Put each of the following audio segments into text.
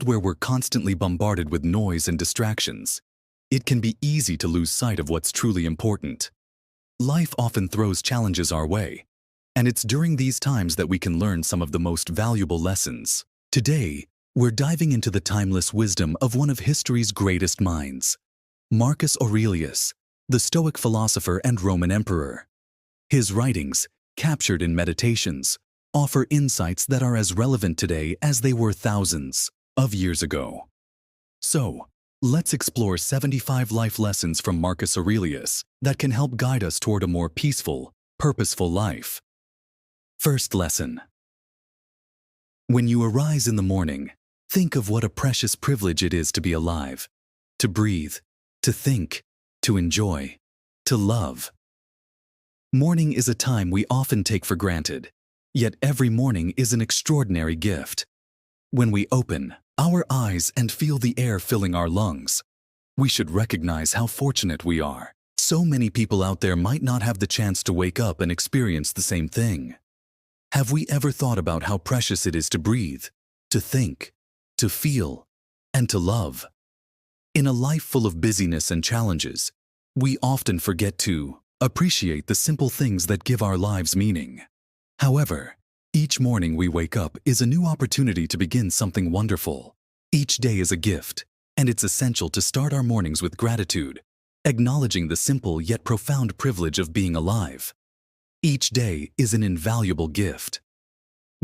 where we're constantly bombarded with noise and distractions, it can be easy to lose sight of what's truly important. Life often throws challenges our way, and it's during these times that we can learn some of the most valuable lessons. Today, we're diving into the timeless wisdom of one of history's greatest minds, Marcus Aurelius, the Stoic philosopher and Roman emperor. His writings, captured in Meditations, offer insights that are as relevant today as they were thousands of years ago. So, let's explore 75 life lessons from Marcus Aurelius that can help guide us toward a more peaceful, purposeful life. First lesson. When you arise in the morning, think of what a precious privilege it is to be alive, to breathe, to think, to enjoy, to love. Morning is a time we often take for granted, yet every morning is an extraordinary gift. When we open our eyes and feel the air filling our lungs, we should recognize how fortunate we are. So many people out there might not have the chance to wake up and experience the same thing. Have we ever thought about how precious it is to breathe, to think, to feel, and to love? In a life full of busyness and challenges, we often forget to appreciate the simple things that give our lives meaning. However, each morning we wake up is a new opportunity to begin something wonderful. Each day is a gift, and it's essential to start our mornings with gratitude, acknowledging the simple yet profound privilege of being alive. Each day is an invaluable gift.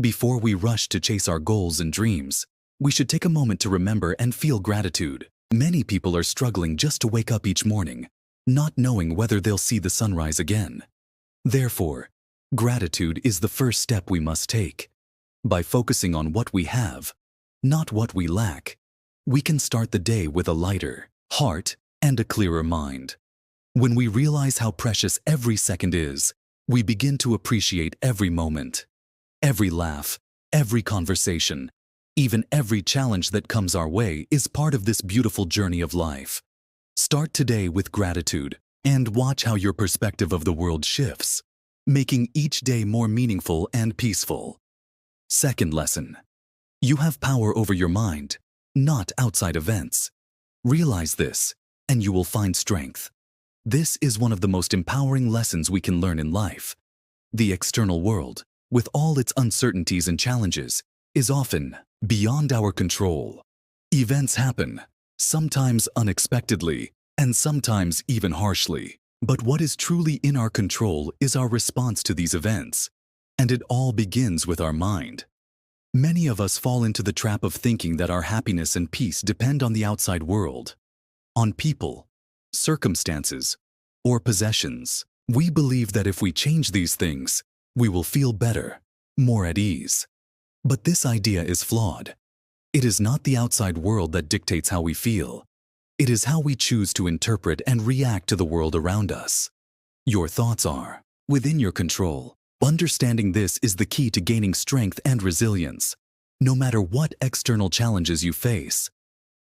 Before we rush to chase our goals and dreams, we should take a moment to remember and feel gratitude. Many people are struggling just to wake up each morning, not knowing whether they'll see the sunrise again. Therefore, gratitude is the first step we must take. By focusing on what we have, not what we lack, we can start the day with a lighter heart and a clearer mind. When we realize how precious every second is, we begin to appreciate every moment. Every laugh, every conversation, even every challenge that comes our way is part of this beautiful journey of life. Start today with gratitude and watch how your perspective of the world shifts, making each day more meaningful and peaceful. Second lesson. You have power over your mind, not outside events. Realize this, and you will find strength. This is one of the most empowering lessons we can learn in life. The external world, with all its uncertainties and challenges, is often beyond our control. Events happen, sometimes unexpectedly, and sometimes even harshly. But what is truly in our control is our response to these events, and it all begins with our mind. Many of us fall into the trap of thinking that our happiness and peace depend on the outside world, on people, circumstances, or possessions. We believe that if we change these things, we will feel better, more at ease. But this idea is flawed. It is not the outside world that dictates how we feel. It is how we choose to interpret and react to the world around us. Your thoughts are within your control. Understanding this is the key to gaining strength and resilience. No matter what external challenges you face,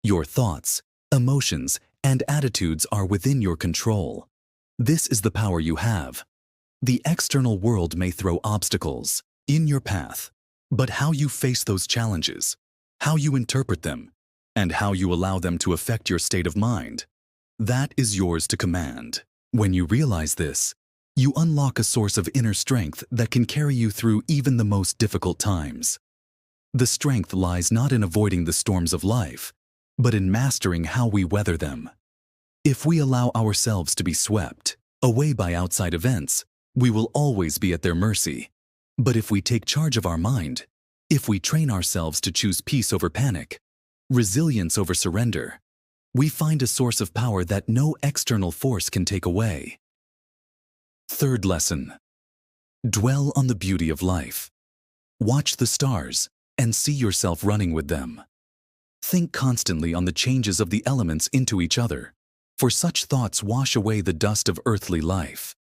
your thoughts, emotions, and attitudes are within your control. This is the power you have. The external world may throw obstacles in your path, but how you face those challenges, how you interpret them, and how you allow them to affect your state of mind, that is yours to command. When you realize this, you unlock a source of inner strength that can carry you through even the most difficult times. The strength lies not in avoiding the storms of life, but in mastering how we weather them. If we allow ourselves to be swept away by outside events, we will always be at their mercy. But if we take charge of our mind, if we train ourselves to choose peace over panic, resilience over surrender, we find a source of power that no external force can take away. Third lesson. Dwell on the beauty of life. Watch the stars and see yourself running with them. Think constantly on the changes of the elements into each other, for such thoughts wash away the dust of earthly life.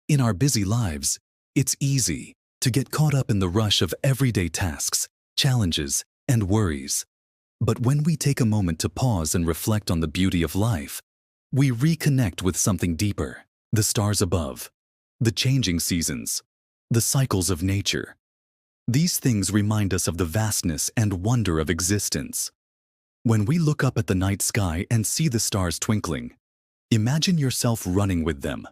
In our busy lives, it's easy to get caught up in the rush of everyday tasks, challenges, and worries. But when we take a moment to pause and reflect on the beauty of life, we reconnect with something deeper: the stars above, the changing seasons, the cycles of nature. These things remind us of the vastness and wonder of existence. When we look up at the night sky and see the stars twinkling, imagine yourself running with them,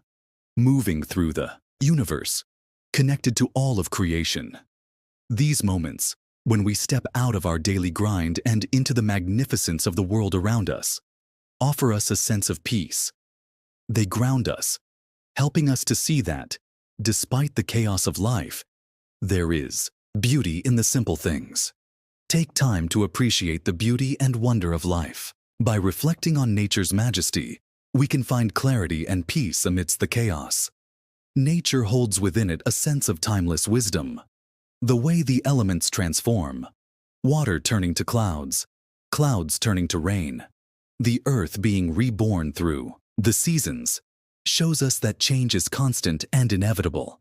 moving through the universe, connected to all of creation. These moments, when we step out of our daily grind and into the magnificence of the world around us, offer us a sense of peace. They ground us, helping us to see that, despite the chaos of life, there is beauty in the simple things. Take time to appreciate the beauty and wonder of life. By reflecting on nature's majesty, we can find clarity and peace amidst the chaos. Nature holds within it a sense of timeless wisdom. The way the elements transform, water turning to clouds, clouds turning to rain, the earth being reborn through the seasons, shows us that change is constant and inevitable.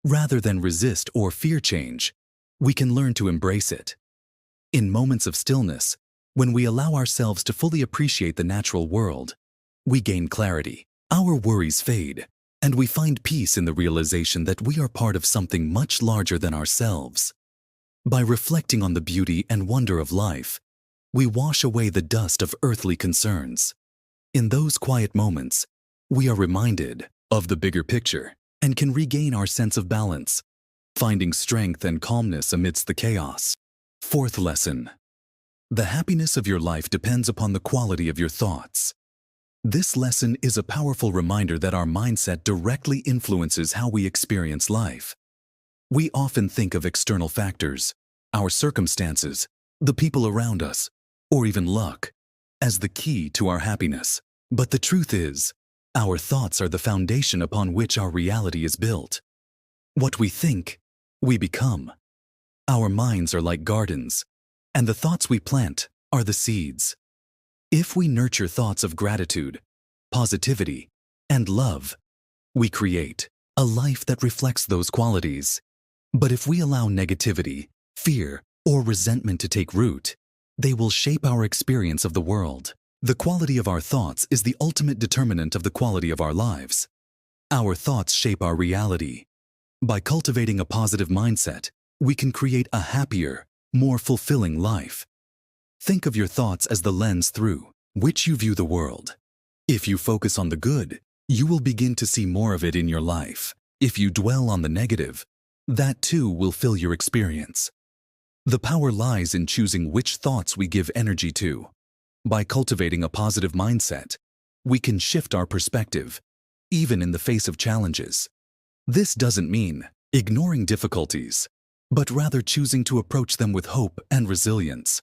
Rather than resist or fear change, we can learn to embrace it. In moments of stillness, when we allow ourselves to fully appreciate the natural world, we gain clarity, our worries fade, and we find peace in the realization that we are part of something much larger than ourselves. By reflecting on the beauty and wonder of life, we wash away the dust of earthly concerns. In those quiet moments, we are reminded of the bigger picture and can regain our sense of balance, finding strength and calmness amidst the chaos. Fourth lesson: the happiness of your life depends upon the quality of your thoughts. This lesson is a powerful reminder that our mindset directly influences how we experience life. We often think of external factors, our circumstances, the people around us, or even luck, as the key to our happiness. But the truth is, our thoughts are the foundation upon which our reality is built. What we think, we become. Our minds are like gardens, and the thoughts we plant are the seeds. If we nurture thoughts of gratitude, positivity, and love, we create a life that reflects those qualities. But if we allow negativity, fear, or resentment to take root, they will shape our experience of the world. The quality of our thoughts is the ultimate determinant of the quality of our lives. Our thoughts shape our reality. By cultivating a positive mindset, we can create a happier, more fulfilling life. Think of your thoughts as the lens through which you view the world. If you focus on the good, you will begin to see more of it in your life. If you dwell on the negative, that too will fill your experience. The power lies in choosing which thoughts we give energy to. By cultivating a positive mindset, we can shift our perspective, even in the face of challenges. This doesn't mean ignoring difficulties, but rather choosing to approach them with hope and resilience.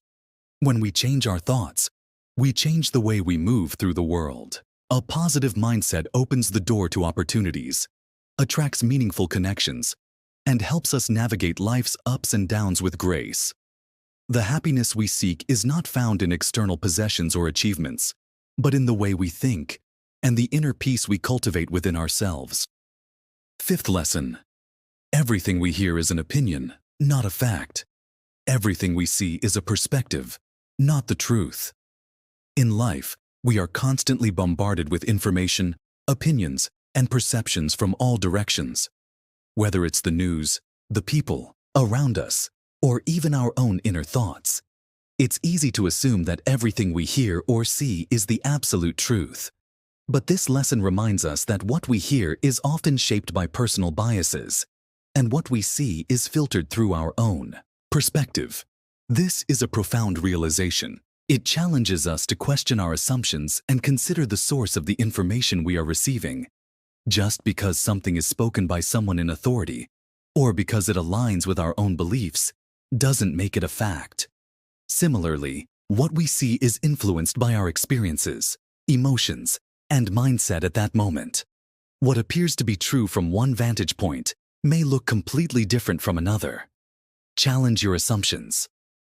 When we change our thoughts, we change the way we move through the world. A positive mindset opens the door to opportunities, attracts meaningful connections, and helps us navigate life's ups and downs with grace. The happiness we seek is not found in external possessions or achievements, but in the way we think and the inner peace we cultivate within ourselves. Fifth lesson: everything we hear is an opinion, not a fact. Everything we see is a perspective, not the truth. In life, we are constantly bombarded with information, opinions, and perceptions from all directions. Whether it's the news, the people around us, or even our own inner thoughts, it's easy to assume that everything we hear or see is the absolute truth. But this lesson reminds us that what we hear is often shaped by personal biases, and what we see is filtered through our own perspective. This is a profound realization. It challenges us to question our assumptions and consider the source of the information we are receiving. Just because something is spoken by someone in authority, or because it aligns with our own beliefs, doesn't make it a fact. Similarly, what we see is influenced by our experiences, emotions, and mindset at that moment. What appears to be true from one vantage point may look completely different from another. Challenge your assumptions.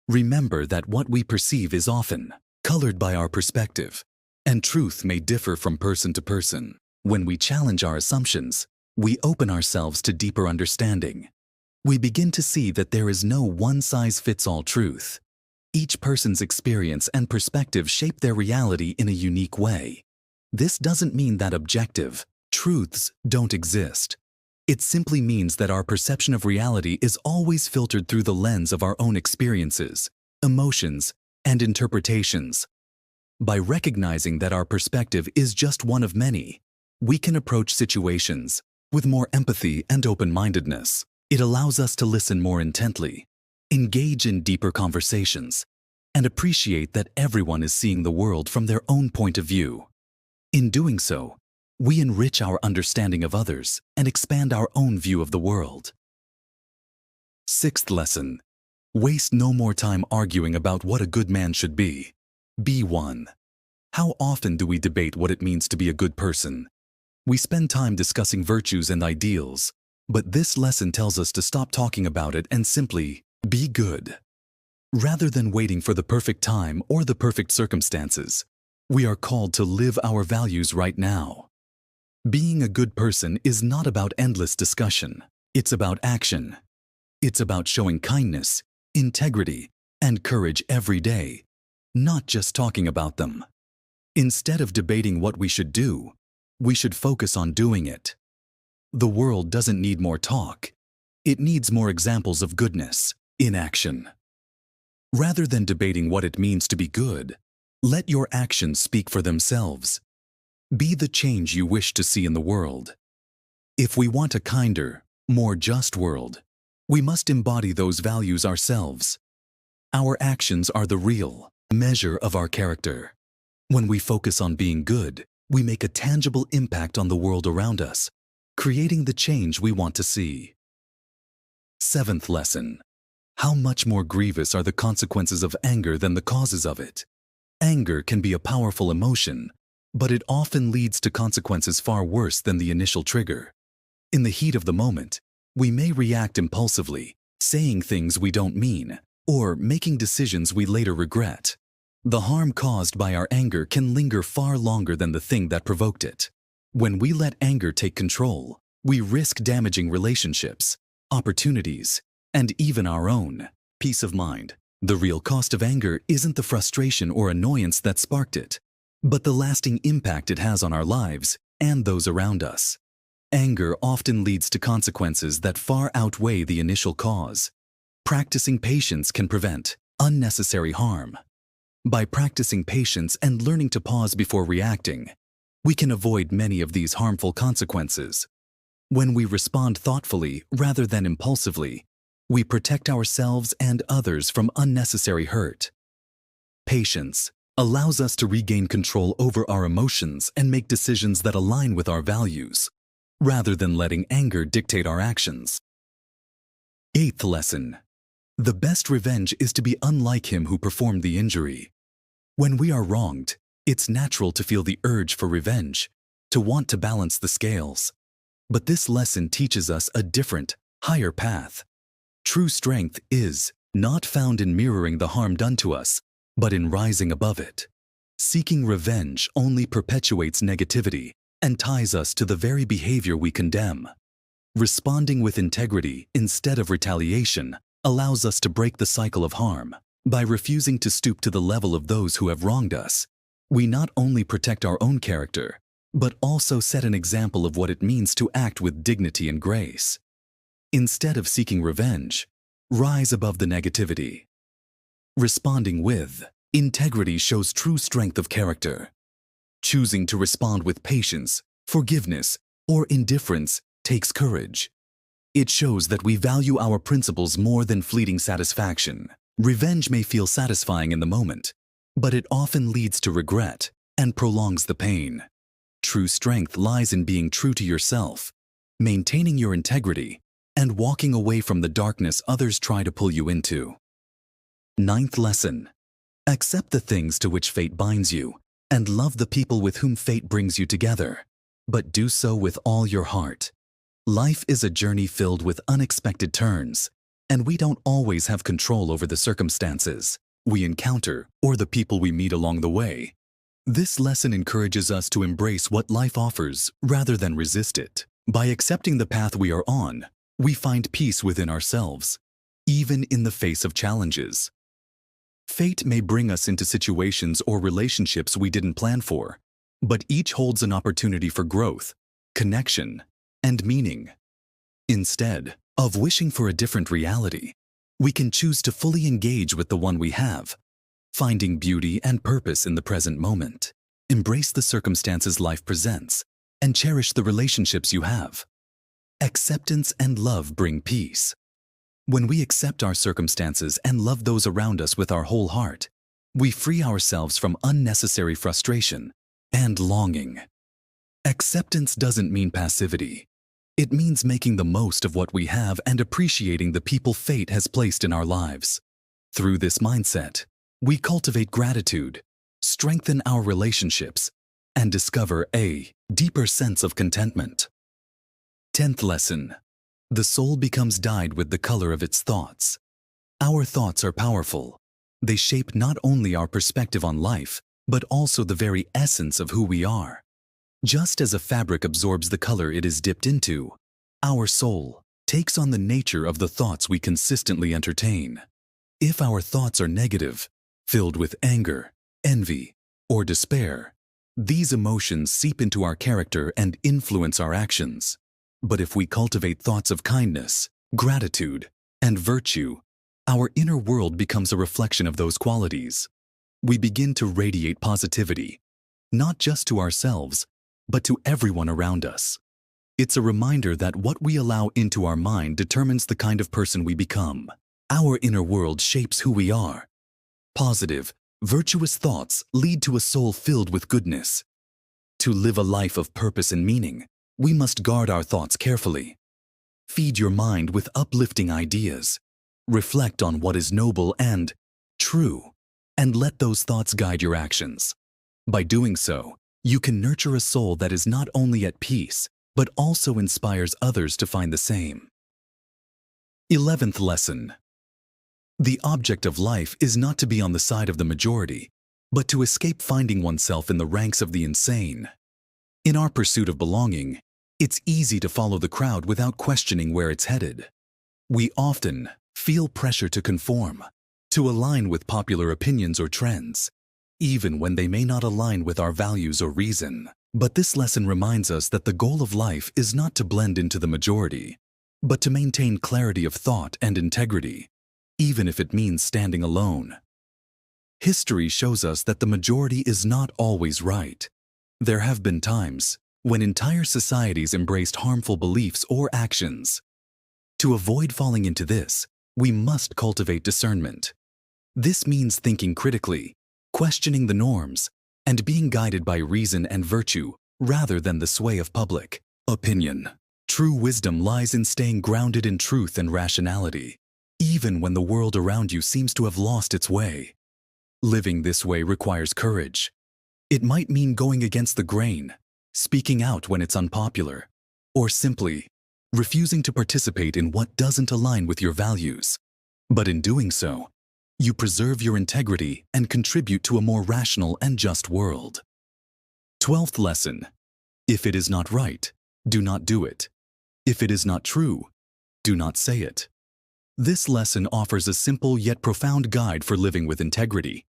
Remember that what we perceive is often colored by our perspective, and truth may differ from person to person. When we challenge our assumptions, we open ourselves to deeper understanding. We begin to see that there is no one-size-fits-all truth. Each person's experience and perspective shape their reality in a unique way. This doesn't mean that objective truths don't exist. It simply means that our perception of reality is always filtered through the lens of our own experiences, emotions, and interpretations. By recognizing that our perspective is just one of many, we can approach situations with more empathy and open-mindedness. It allows us to listen more intently, engage in deeper conversations, and appreciate that everyone is seeing the world from their own point of view. In doing so, we enrich our understanding of others and expand our own view of the world. Sixth lesson: waste no more time arguing about what a good man should be. Be one. How often do we debate what it means to be a good person? We spend time discussing virtues and ideals, but this lesson tells us to stop talking about it and simply be good. Rather than waiting for the perfect time or the perfect circumstances, we are called to live our values right now. Being a good person is not about endless discussion. It's about action. It's about showing kindness, integrity, and courage every day, not just talking about them. Instead of debating what we should do, we should focus on doing it. The world doesn't need more talk. It needs more examples of goodness in action. Rather than debating what it means to be good, let your actions speak for themselves. Be the change you wish to see in the world. If we want a kinder, more just world, we must embody those values ourselves. Our actions are the real measure of our character. When we focus on being good, we make a tangible impact on the world around us, creating the change we want to see. Seventh lesson: how much more grievous are the consequences of anger than the causes of it? Anger can be a powerful emotion, but it often leads to consequences far worse than the initial trigger. In the heat of the moment, we may react impulsively, saying things we don't mean, or making decisions we later regret. The harm caused by our anger can linger far longer than the thing that provoked it. When we let anger take control, we risk damaging relationships, opportunities, and even our own peace of mind. The real cost of anger isn't the frustration or annoyance that sparked it, but the lasting impact it has on our lives and those around us. Anger often leads to consequences that far outweigh the initial cause. Practicing patience can prevent unnecessary harm. By practicing patience and learning to pause before reacting, we can avoid many of these harmful consequences. When we respond thoughtfully rather than impulsively, we protect ourselves and others from unnecessary hurt. Patience allows us to regain control over our emotions and make decisions that align with our values, rather than letting anger dictate our actions. Eighth lesson: the best revenge is to be unlike him who performed the injury. When we are wronged, it's natural to feel the urge for revenge, to want to balance the scales. But this lesson teaches us a different, higher path. True strength is not found in mirroring the harm done to us, but in rising above it. Seeking revenge only perpetuates negativity and ties us to the very behavior we condemn. Responding with integrity instead of retaliation allows us to break the cycle of harm. By refusing to stoop to the level of those who have wronged us, we not only protect our own character, but also set an example of what it means to act with dignity and grace. Instead of seeking revenge, rise above the negativity. Responding with integrity shows true strength of character. Choosing to respond with patience, forgiveness, or indifference takes courage. It shows that we value our principles more than fleeting satisfaction. Revenge may feel satisfying in the moment, but it often leads to regret and prolongs the pain. True strength lies in being true to yourself, maintaining your integrity, and walking away from the darkness others try to pull you into. Ninth lesson: accept the things to which fate binds you, and love the people with whom fate brings you together, but do so with all your heart. Life is a journey filled with unexpected turns, and we don't always have control over the circumstances we encounter or the people we meet along the way. This lesson encourages us to embrace what life offers rather than resist it. By accepting the path we are on, we find peace within ourselves, even in the face of challenges. Fate may bring us into situations or relationships we didn't plan for, but each holds an opportunity for growth, connection, and meaning. Instead of wishing for a different reality, we can choose to fully engage with the one we have, finding beauty and purpose in the present moment. Embrace the circumstances life presents and cherish the relationships you have. Acceptance and love bring peace. When we accept our circumstances and love those around us with our whole heart, we free ourselves from unnecessary frustration and longing. Acceptance doesn't mean passivity. It means making the most of what we have and appreciating the people fate has placed in our lives. Through this mindset, we cultivate gratitude, strengthen our relationships, and discover a deeper sense of contentment. 10th lesson. The soul becomes dyed with the color of its thoughts. Our thoughts are powerful. They shape not only our perspective on life, but also the very essence of who we are. Just as a fabric absorbs the color it is dipped into, our soul takes on the nature of the thoughts we consistently entertain. If our thoughts are negative, filled with anger, envy, or despair, these emotions seep into our character and influence our actions. But if we cultivate thoughts of kindness, gratitude, and virtue, our inner world becomes a reflection of those qualities. We begin to radiate positivity, not just to ourselves, but to everyone around us. It's a reminder that what we allow into our mind determines the kind of person we become. Our inner world shapes who we are. Positive, virtuous thoughts lead to a soul filled with goodness. To live a life of purpose and meaning, we must guard our thoughts carefully. Feed your mind with uplifting ideas. Reflect on what is noble and true, and let those thoughts guide your actions. By doing so, you can nurture a soul that is not only at peace, but also inspires others to find the same. 11th lesson. The object of life is not to be on the side of the majority, but to escape finding oneself in the ranks of the insane. In our pursuit of belonging, it's easy to follow the crowd without questioning where it's headed. We often feel pressure to conform, to align with popular opinions or trends, even when they may not align with our values or reason. But this lesson reminds us that the goal of life is not to blend into the majority, but to maintain clarity of thought and integrity, even if it means standing alone. History shows us that the majority is not always right. There have been times when entire societies embraced harmful beliefs or actions. To avoid falling into this, we must cultivate discernment. This means thinking critically, questioning the norms, and being guided by reason and virtue rather than the sway of public opinion. True wisdom lies in staying grounded in truth and rationality, even when the world around you seems to have lost its way. Living this way requires courage. It might mean going against the grain, speaking out when it's unpopular, or simply refusing to participate in what doesn't align with your values. But in doing so, you preserve your integrity and contribute to a more rational and just world. 12th lesson. If it is not right, do not do it. If it is not true, do not say it. This lesson offers a simple yet profound guide for living with integrity.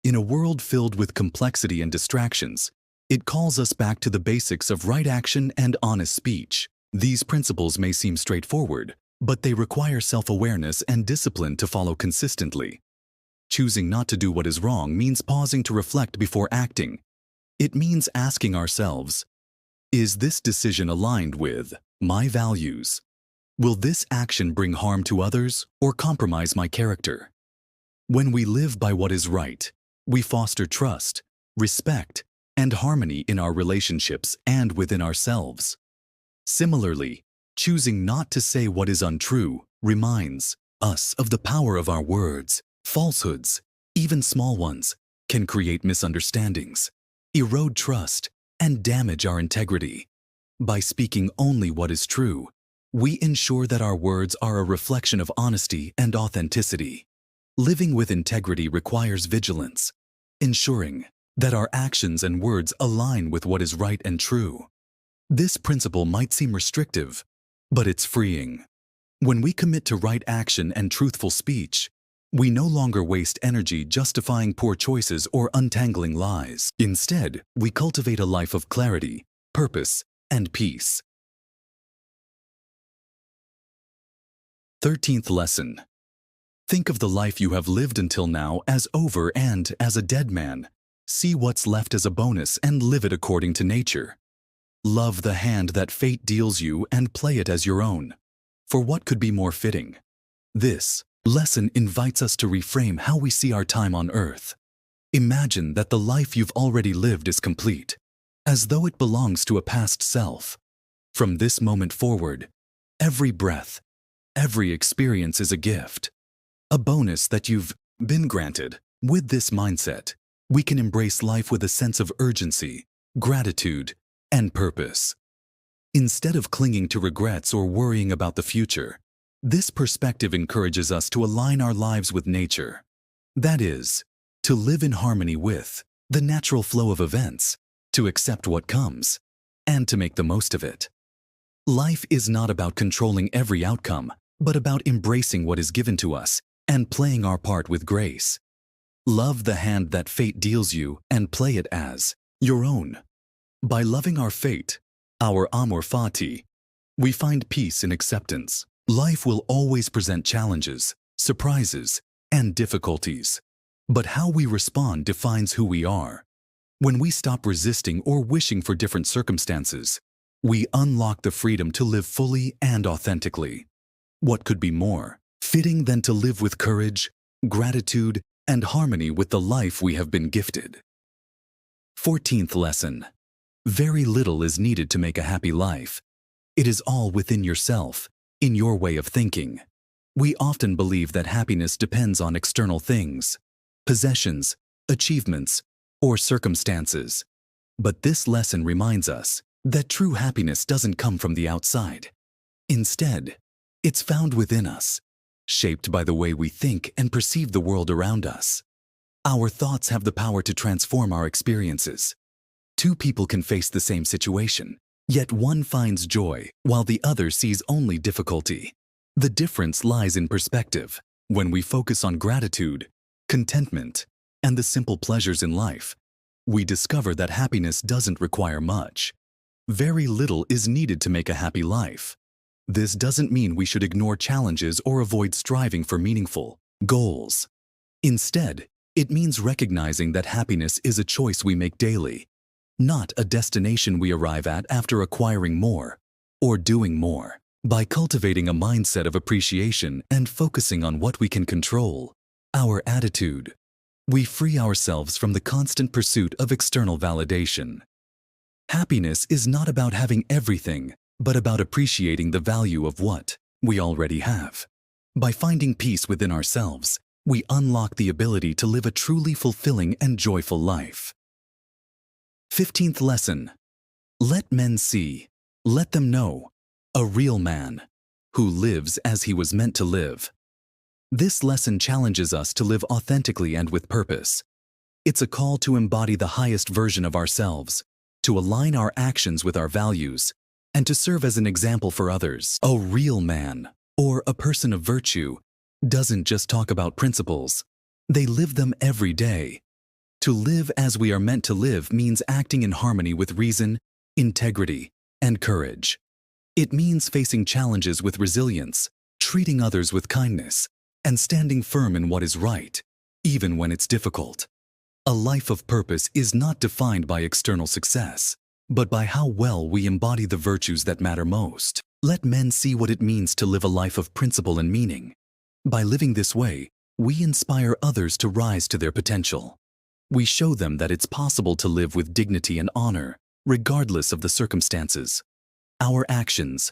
In a world filled with complexity and distractions, it calls us back to the basics of right action and honest speech. These principles may seem straightforward, but they require self-awareness and discipline to follow consistently. Choosing not to do what is wrong means pausing to reflect before acting. It means asking ourselves, is this decision aligned with my values? Will this action bring harm to others or compromise my character? When we live by what is right, we foster trust, respect, and harmony in our relationships and within ourselves. Similarly, choosing not to say what is untrue reminds us of the power of our words. Falsehoods, even small ones, can create misunderstandings, erode trust, and damage our integrity. By speaking only what is true, we ensure that our words are a reflection of honesty and authenticity. Living with integrity requires vigilance, ensuring that our actions and words align with what is right and true. This principle might seem restrictive, but it's freeing. When we commit to right action and truthful speech, we no longer waste energy justifying poor choices or untangling lies. Instead, we cultivate a life of clarity, purpose, and peace. 13th lesson. Think of the life you have lived until now as over and as a dead man. See what's left as a bonus and live it according to nature. Love the hand that fate deals you and play it as your own. For what could be more fitting? This lesson invites us to reframe how we see our time on earth. Imagine that the life you've already lived is complete, as though it belongs to a past self. From this moment forward, every breath, every experience is a gift, a bonus that you've been granted. With this mindset, we can embrace life with a sense of urgency, gratitude, and purpose. Instead of clinging to regrets or worrying about the future, this perspective encourages us to align our lives with nature. That is, to live in harmony with the natural flow of events, to accept what comes, and to make the most of it. Life is not about controlling every outcome, but about embracing what is given to us and playing our part with grace. Love the hand that fate deals you and play it as your own. By loving our fate, our amor fati, we find peace in acceptance. Life will always present challenges, surprises, and difficulties. But how we respond defines who we are. When we stop resisting or wishing for different circumstances, we unlock the freedom to live fully and authentically. What could be more fitting than to live with courage, gratitude, and harmony with the life we have been gifted? 14th lesson. Very little is needed to make a happy life. It is all within yourself, in your way of thinking. We often believe that happiness depends on external things, possessions, achievements, or circumstances. But this lesson reminds us that true happiness doesn't come from the outside. Instead, it's found within us, shaped by the way we think and perceive the world around us. Our thoughts have the power to transform our experiences. Two people can face the same situation, yet one finds joy while the other sees only difficulty. The difference lies in perspective. When we focus on gratitude, contentment, and the simple pleasures in life, we discover that happiness doesn't require much. Very little is needed to make a happy life. This doesn't mean we should ignore challenges or avoid striving for meaningful goals. Instead, it means recognizing that happiness is a choice we make daily, not a destination we arrive at after acquiring more or doing more. By cultivating a mindset of appreciation and focusing on what we can control, our attitude, we free ourselves from the constant pursuit of external validation. Happiness is not about having everything, but about appreciating the value of what we already have. By finding peace within ourselves, we unlock the ability to live a truly fulfilling and joyful life. 15th lesson. Let men see, let them know, a real man who lives as he was meant to live. This lesson challenges us to live authentically and with purpose. It's a call to embody the highest version of ourselves, to align our actions with our values, and to serve as an example for others. A real man, or a person of virtue, doesn't just talk about principles. They live them every day. To live as we are meant to live means acting in harmony with reason, integrity, and courage. It means facing challenges with resilience, treating others with kindness, and standing firm in what is right, even when it's difficult. A life of purpose is not defined by external success, but by how well we embody the virtues that matter most. Let men see what it means to live a life of principle and meaning. By living this way, we inspire others to rise to their potential. We show them that it's possible to live with dignity and honor, regardless of the circumstances. Our actions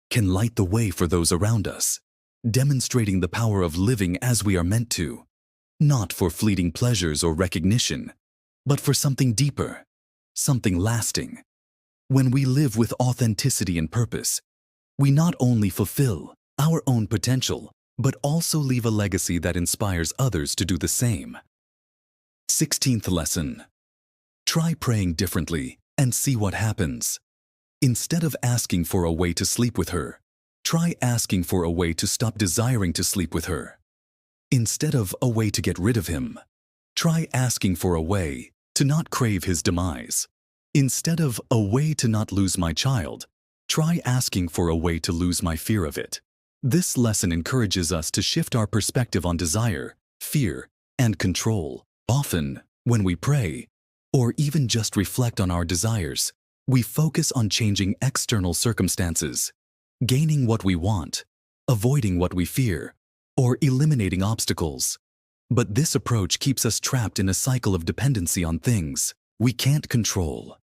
can light the way for those around us, demonstrating the power of living as we are meant to, not for fleeting pleasures or recognition, but for something deeper, something lasting. When we live with authenticity and purpose, we not only fulfill our own potential, but also leave a legacy that inspires others to do the same. 16th lesson. Try praying differently and see what happens. Instead of asking for a way to sleep with her, try asking for a way to stop desiring to sleep with her. Instead of a way to get rid of him, try asking for a way to not crave his demise. Instead of a way to not lose my child, try asking for a way to lose my fear of it. This lesson encourages us to shift our perspective on desire, fear, and control. Often, when we pray, or even just reflect on our desires, we focus on changing external circumstances, gaining what we want, avoiding what we fear, or eliminating obstacles. But this approach keeps us trapped in a cycle of dependency on things we can't control.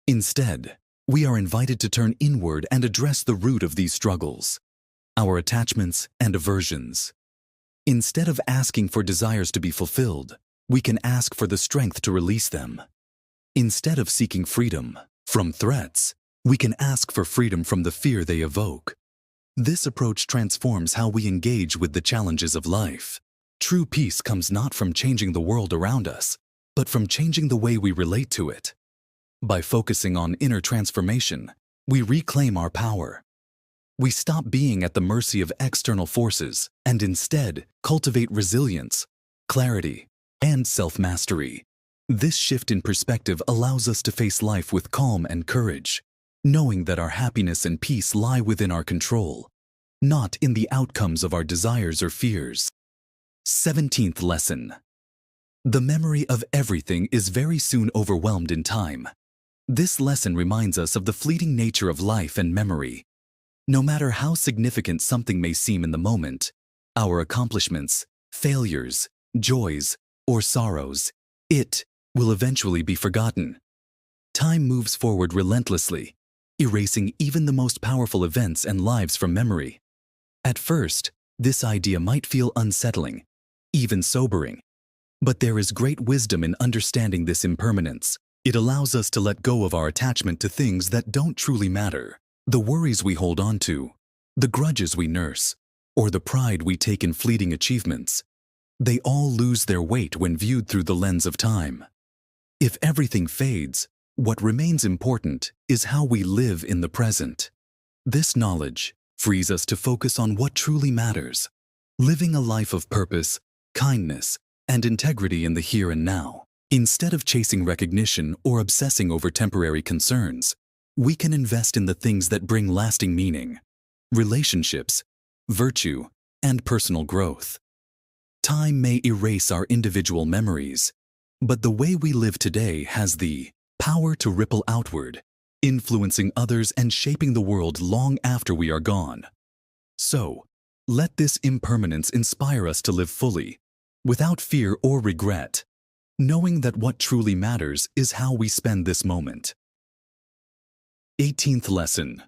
Instead, we are invited to turn inward and address the root of these struggles, our attachments and aversions. Instead of asking for desires to be fulfilled, we can ask for the strength to release them. Instead of seeking freedom from threats, we can ask for freedom from the fear they evoke. This approach transforms how we engage with the challenges of life. True peace comes not from changing the world around us, but from changing the way we relate to it. By focusing on inner transformation, we reclaim our power. We stop being at the mercy of external forces and instead cultivate resilience, clarity, and self-mastery. This shift in perspective allows us to face life with calm and courage, knowing that our happiness and peace lie within our control, not in the outcomes of our desires or fears. 17th lesson. The memory of everything is very soon overwhelmed in time. This lesson reminds us of the fleeting nature of life and memory. No matter how significant something may seem in the moment, our accomplishments, failures, joys, or sorrows, it will eventually be forgotten. Time moves forward relentlessly, erasing even the most powerful events and lives from memory. At first, this idea might feel unsettling, even sobering. But there is great wisdom in understanding this impermanence. It allows us to let go of our attachment to things that don't truly matter. The worries we hold on to, the grudges we nurse, or the pride we take in fleeting achievements. They all lose their weight when viewed through the lens of time. If everything fades, what remains important is how we live in the present. This knowledge frees us to focus on what truly matters, living a life of purpose, kindness, and integrity in the here and now. Instead of chasing recognition or obsessing over temporary concerns, we can invest in the things that bring lasting meaning, relationships, virtue, and personal growth. Time may erase our individual memories, but the way we live today has the power to ripple outward, influencing others and shaping the world long after we are gone. So, let this impermanence inspire us to live fully, without fear or regret, knowing that what truly matters is how we spend this moment. 18th lesson.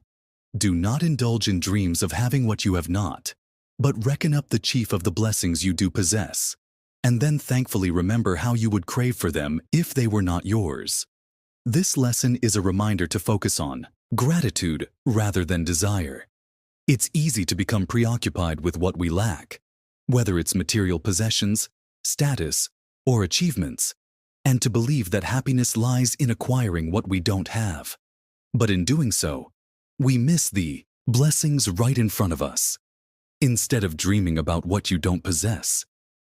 Do not indulge in dreams of having what you have not, but reckon up the chief of the blessings you do possess, and then thankfully remember how you would crave for them if they were not yours. This lesson is a reminder to focus on gratitude rather than desire. It's easy to become preoccupied with what we lack, whether it's material possessions, status, or achievements, and to believe that happiness lies in acquiring what we don't have. But in doing so, we miss the blessings right in front of us. Instead of dreaming about what you don't possess,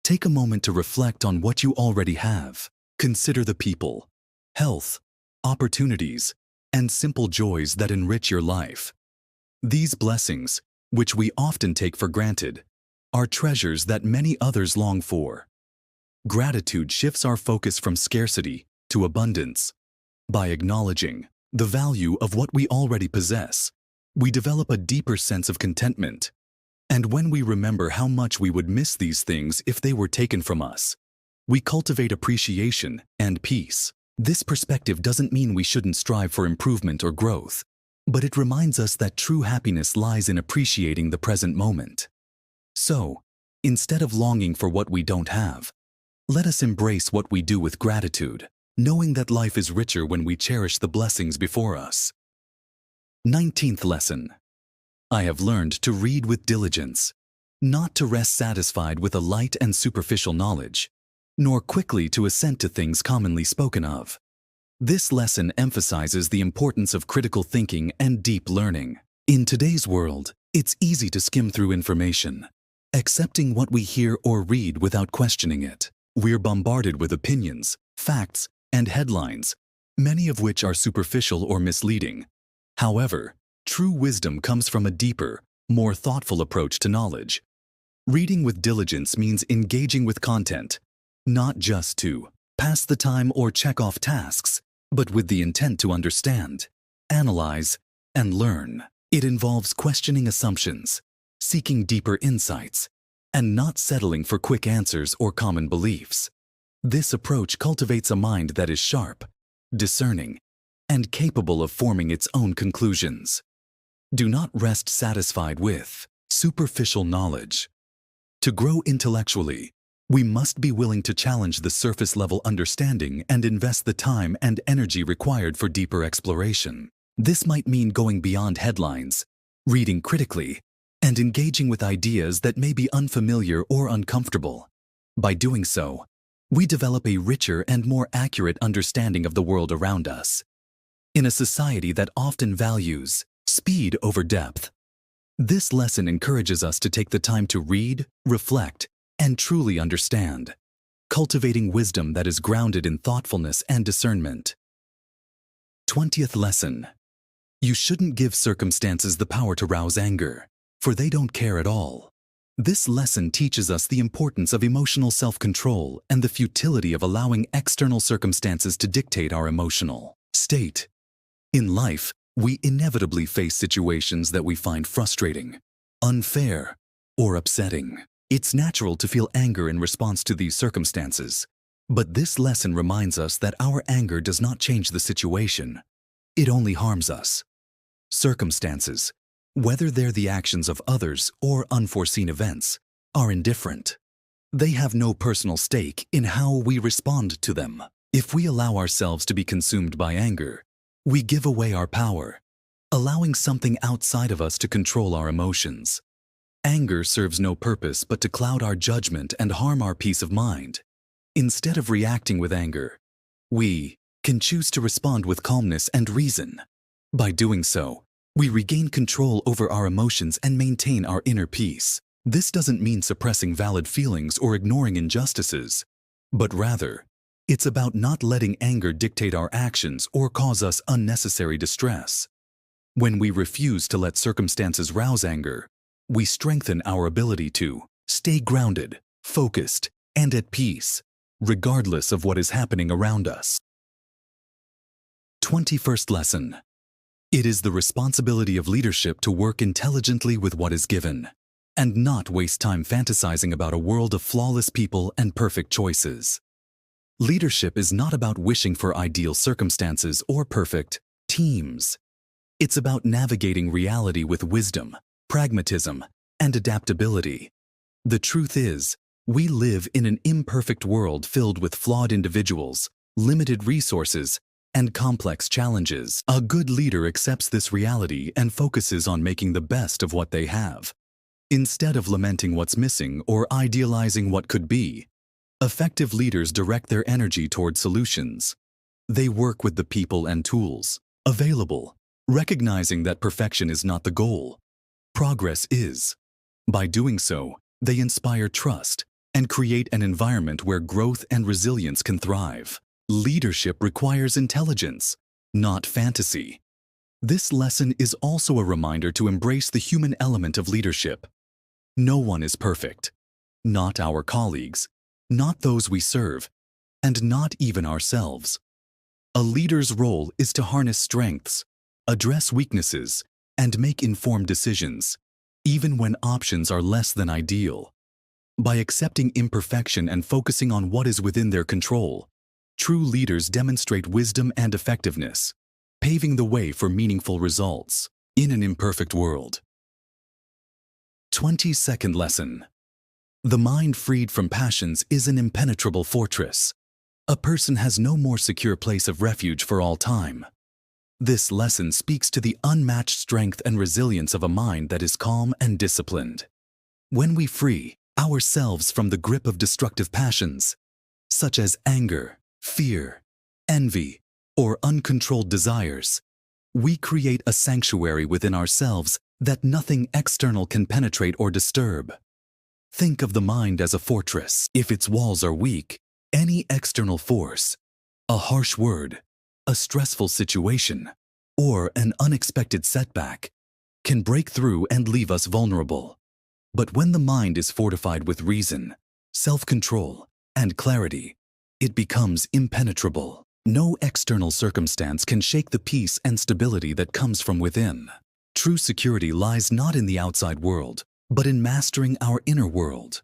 take a moment to reflect on what you already have. Consider the people, health, opportunities, and simple joys that enrich your life. These blessings, which we often take for granted, are treasures that many others long for. Gratitude shifts our focus from scarcity to abundance. By acknowledging the value of what we already possess, we develop a deeper sense of contentment. And when we remember how much we would miss these things if they were taken from us, we cultivate appreciation and peace. This perspective doesn't mean we shouldn't strive for improvement or growth, but it reminds us that true happiness lies in appreciating the present moment. So, instead of longing for what we don't have, let us embrace what we do with gratitude, knowing that life is richer when we cherish the blessings before us. 19th lesson. I have learned to read with diligence, not to rest satisfied with a light and superficial knowledge, nor quickly to assent to things commonly spoken of. This lesson emphasizes the importance of critical thinking and deep learning. In today's world, it's easy to skim through information, accepting what we hear or read without questioning it. We're bombarded with opinions, facts, and headlines, many of which are superficial or misleading. However, true wisdom comes from a deeper, more thoughtful approach to knowledge. Reading with diligence means engaging with content, not just to pass the time or check off tasks, but with the intent to understand, analyze, and learn. It involves questioning assumptions, seeking deeper insights, and not settling for quick answers or common beliefs. This approach cultivates a mind that is sharp, discerning, and capable of forming its own conclusions. Do not rest satisfied with superficial knowledge. To grow intellectually, we must be willing to challenge the surface-level understanding and invest the time and energy required for deeper exploration. This might mean going beyond headlines, reading critically, and engaging with ideas that may be unfamiliar or uncomfortable. By doing so, we develop a richer and more accurate understanding of the world around us. In a society that often values speed over depth, this lesson encourages us to take the time to read, reflect, and truly understand, cultivating wisdom that is grounded in thoughtfulness and discernment. 20th lesson. You shouldn't give circumstances the power to rouse anger, for they don't care at all. This lesson teaches us the importance of emotional self-control and the futility of allowing external circumstances to dictate our emotional state. In life, we inevitably face situations that we find frustrating, unfair, or upsetting. It's natural to feel anger in response to these circumstances, but this lesson reminds us that our anger does not change the situation. It only harms us. Circumstances, whether they're the actions of others or unforeseen events, are indifferent. They have no personal stake in how we respond to them. If we allow ourselves to be consumed by anger, we give away our power, allowing something outside of us to control our emotions. Anger serves no purpose but to cloud our judgment and harm our peace of mind. Instead of reacting with anger, we can choose to respond with calmness and reason. By doing so, we regain control over our emotions and maintain our inner peace. This doesn't mean suppressing valid feelings or ignoring injustices, but rather, it's about not letting anger dictate our actions or cause us unnecessary distress. When we refuse to let circumstances rouse anger, we strengthen our ability to stay grounded, focused, and at peace, regardless of what is happening around us. 21st lesson. It is the responsibility of leadership to work intelligently with what is given, and not waste time fantasizing about a world of flawless people and perfect choices. Leadership is not about wishing for ideal circumstances or perfect teams. It's about navigating reality with wisdom, pragmatism, and adaptability. The truth is, we live in an imperfect world filled with flawed individuals, limited resources, and complex challenges. A good leader accepts this reality and focuses on making the best of what they have. Instead of lamenting what's missing or idealizing what could be, effective leaders direct their energy toward solutions. They work with the people and tools available, recognizing that perfection is not the goal. Progress is. By doing so, they inspire trust and create an environment where growth and resilience can thrive. Leadership requires intelligence, not fantasy. This lesson is also a reminder to embrace the human element of leadership. No one is perfect. Not our colleagues, not those we serve, and not even ourselves. A leader's role is to harness strengths, address weaknesses, and make informed decisions, even when options are less than ideal. By accepting imperfection and focusing on what is within their control, true leaders demonstrate wisdom and effectiveness, paving the way for meaningful results in an imperfect world. 22nd lesson. The mind freed from passions is an impenetrable fortress. A person has no more secure place of refuge for all time. This lesson speaks to the unmatched strength and resilience of a mind that is calm and disciplined. When we free ourselves from the grip of destructive passions, such as anger, fear, envy, or uncontrolled desires, we create a sanctuary within ourselves that nothing external can penetrate or disturb. Think of the mind as a fortress. If its walls are weak, any external force, a harsh word, a stressful situation, or an unexpected setback can break through and leave us vulnerable. But when the mind is fortified with reason, self-control, and clarity, it becomes impenetrable. No external circumstance can shake the peace and stability that comes from within. True security lies not in the outside world, but in mastering our inner world.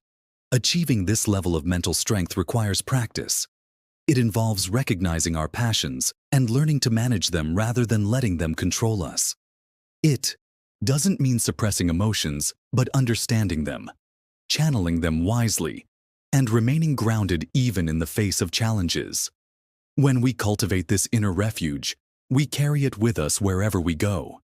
Achieving this level of mental strength requires practice. It involves recognizing our passions and learning to manage them rather than letting them control us. It doesn't mean suppressing emotions, but understanding them, channeling them wisely, and remaining grounded even in the face of challenges. When we cultivate this inner refuge, we carry it with us wherever we go.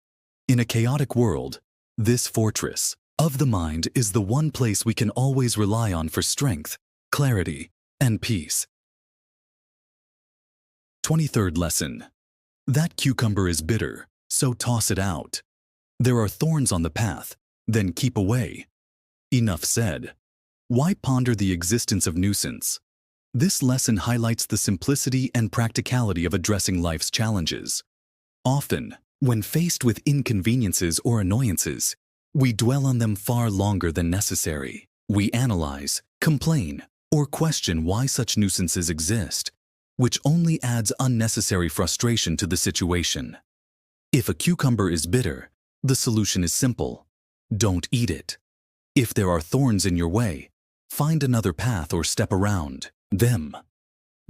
In a chaotic world, this fortress of the mind is the one place we can always rely on for strength, clarity, and peace. 23rd lesson. That cucumber is bitter, so toss it out. There are thorns on the path, then keep away. Enough said. Why ponder the existence of nuisance? This lesson highlights the simplicity and practicality of addressing life's challenges. Often, when faced with inconveniences or annoyances, we dwell on them far longer than necessary. We analyze, complain, or question why such nuisances exist, which only adds unnecessary frustration to the situation. If a cucumber is bitter, the solution is simple. Don't eat it. If there are thorns in your way, find another path or step around them.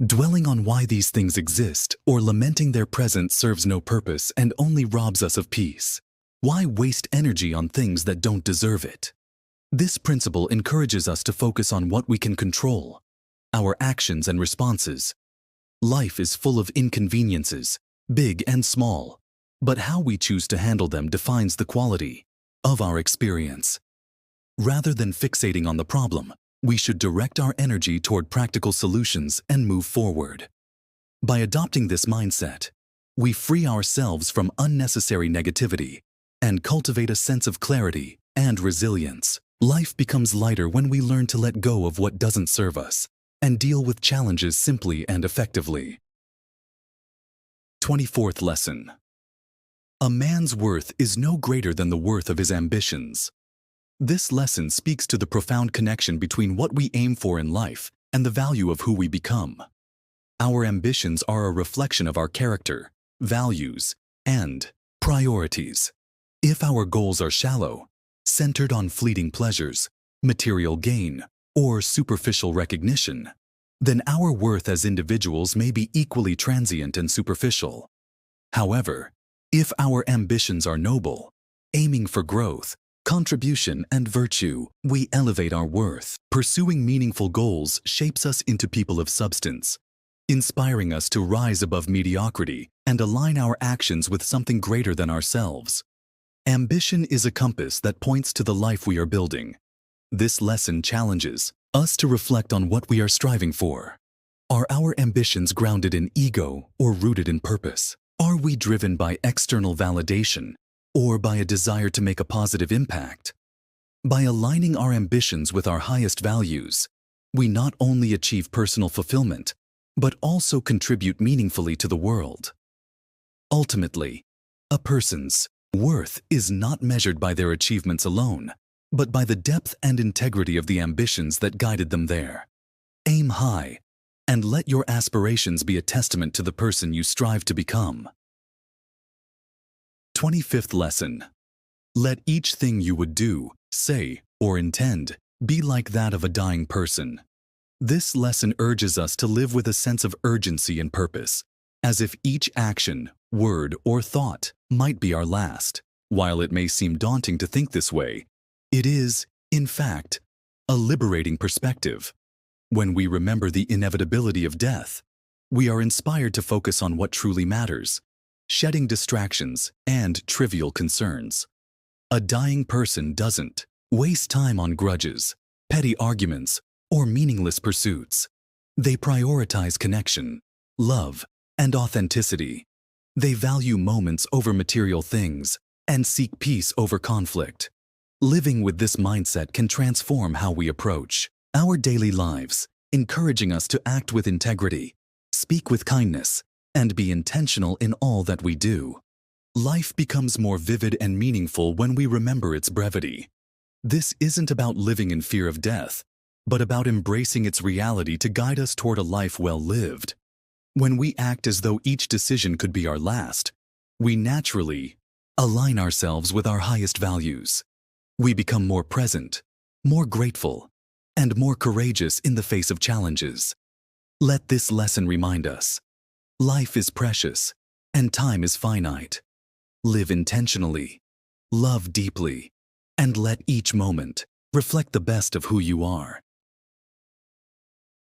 Dwelling on why these things exist or lamenting their presence serves no purpose and only robs us of peace. Why waste energy on things that don't deserve it? This principle encourages us to focus on what we can control, our actions and responses. Life is full of inconveniences, big and small, but how we choose to handle them defines the quality of our experience. Rather than fixating on the problem, we should direct our energy toward practical solutions and move forward. By adopting this mindset, we free ourselves from unnecessary negativity and cultivate a sense of clarity and resilience. Life becomes lighter when we learn to let go of what doesn't serve us and deal with challenges simply and effectively. 24th lesson. A man's worth is no greater than the worth of his ambitions. This lesson speaks to the profound connection between what we aim for in life and the value of who we become. Our ambitions are a reflection of our character, values, and priorities. If our goals are shallow, centered on fleeting pleasures, material gain, or superficial recognition, then our worth as individuals may be equally transient and superficial. However, if our ambitions are noble, aiming for growth, contribution, and virtue, we elevate our worth. Pursuing meaningful goals shapes us into people of substance, inspiring us to rise above mediocrity and align our actions with something greater than ourselves. Ambition is a compass that points to the life we are building. This lesson challenges us to reflect on what we are striving for. Are our ambitions grounded in ego or rooted in purpose? Are we driven by external validation or by a desire to make a positive impact? By aligning our ambitions with our highest values, we not only achieve personal fulfillment, but also contribute meaningfully to the world. Ultimately, a person's worth is not measured by their achievements alone, but by the depth and integrity of the ambitions that guided them there. Aim high, and let your aspirations be a testament to the person you strive to become. 25th lesson. Let each thing you would do, say, or intend be like that of a dying person. This lesson urges us to live with a sense of urgency and purpose, as if each action, word, or thought might be our last. While it may seem daunting to think this way, it is, in fact, a liberating perspective. When we remember the inevitability of death, we are inspired to focus on what truly matters, shedding distractions and trivial concerns. A dying person doesn't waste time on grudges, petty arguments, or meaningless pursuits. They prioritize connection, love, and authenticity. They value moments over material things and seek peace over conflict. Living with this mindset can transform how we approach our daily lives, encouraging us to act with integrity, speak with kindness, and be intentional in all that we do. Life becomes more vivid and meaningful when we remember its brevity. This isn't about living in fear of death, but about embracing its reality to guide us toward a life well lived. When we act as though each decision could be our last, we naturally align ourselves with our highest values. We become more present, more grateful, and more courageous in the face of challenges. Let this lesson remind us: life is precious, and time is finite. Live intentionally, love deeply, and let each moment reflect the best of who you are.